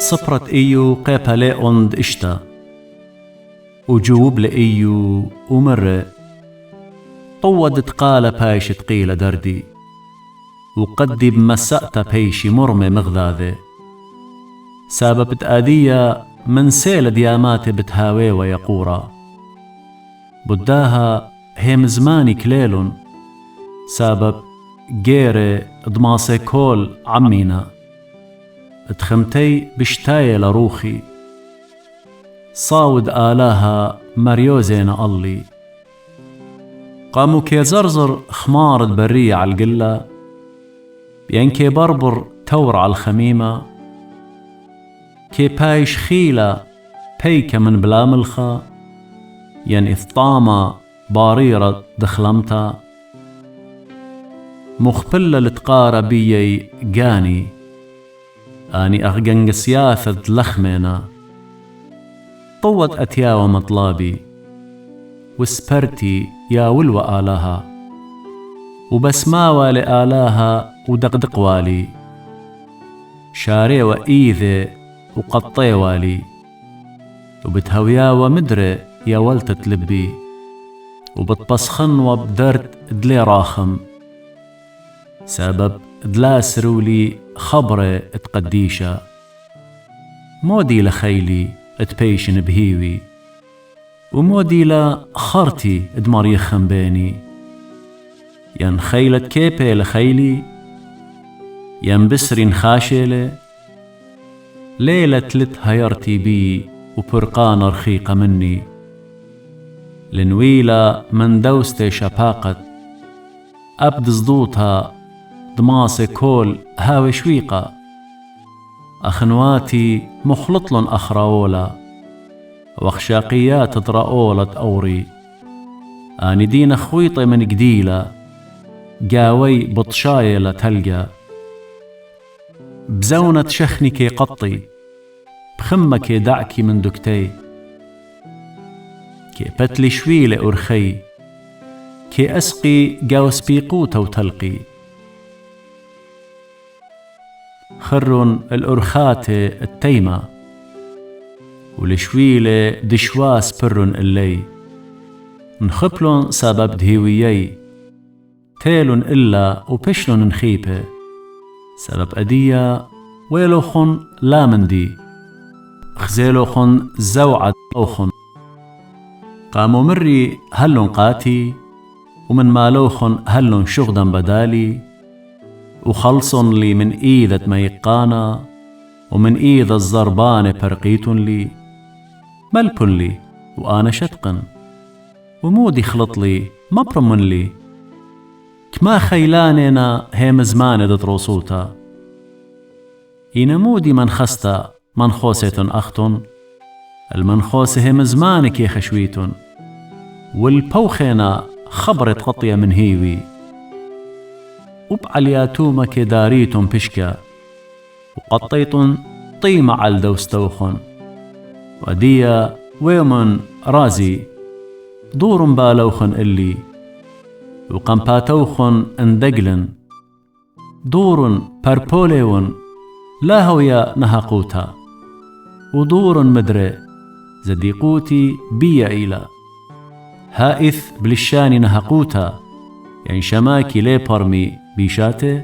صفرت إيو قيبها لأند إشتا وجوب لإيو ومر طودت قال بايش تقيل دردي وقدي بمسأت بيشي مرمي مغذاذي ساببت آدية من سيل دياماتي بتهاوي ويقورا بداها هيم زماني كليلون سابب جيري ضماسي كول عمينا اتخمتي بشتاي لروخي صاود آلاها مريوزين ألي قاموا كي زرزر خمارة برية على القلة بين كي بربر تور على الخميمة كي بايش خيلة بيكة من بلا ملخة ين إثطامة باريرة دخلمتا مخبلة لتقارى بيي جاني آني أغجنج سياثة لخمينا طوت أتياوى مطلابي وسبرتي يا ولو آلاها وبسماوى لآلاها ودقدق والي شاري وإيذي وقطي والي وبتهويا ومدري يا ولتت لبي وبتبسخن وبدرت دلي راخم سبب دلا سرولي خبري اتقديشا مودي لخيلي اتبيشن بهيوي ومودي لخرتي ادمار يخم بيني ين خيلة كيبي لخيلي ين بسرين خاشيلي ليلة لت هيرتي بي وبرقان رخيقة مني لنويلة من دوستي شباقت أبد صدوتها ضماسي كول هاوي شويقة أخنواتي مخلطلن أخراولا وخشاقيات ضرأولت أوري آني دين خويطي من قديلة قاوي بطشايلة تلقى بزونة شخني كي قطي بخمك دعكي من دكتي كي بتلي شويلة أرخي كي أسقي قاوس بيقوتا وتلقي خرن الأرخات التيمة ولشويلة دشواس برن اللي نخبلن سبب دهيويي تيلن إلا وبشلن نخيبه سبب أدية ويلوخن لا مندي خزيلوخن زوعة أوخن قاموا مري هلن قاتي ومن مالوخن هلن شغدا بدالي وخلصن لي من إيذة ميقانا ومن إيذة الزربان برقيتن لي ملبن لي وأنا شتقن ومودي خلط لي مبرمن لي كما خيلاننا هيم زمان دتروسوتا ينمودي من خستا من خوسيتن أختن المنخوس هيم زمانك يخشويتن والبوخينا خبرت قطية من هيوي وبعلياتوما كداريتم بشكا وقطيتن طيمة على دوستوخن وديا ويمن رازي دور بالوخن اللي وقنباتوخن اندقلن دور بربوليون لا هويا نهقوتا ودور مدري زديقوتي بيا إيلا هائث بلشاني نهقوتا يعني شماكي لي برمي بيشاته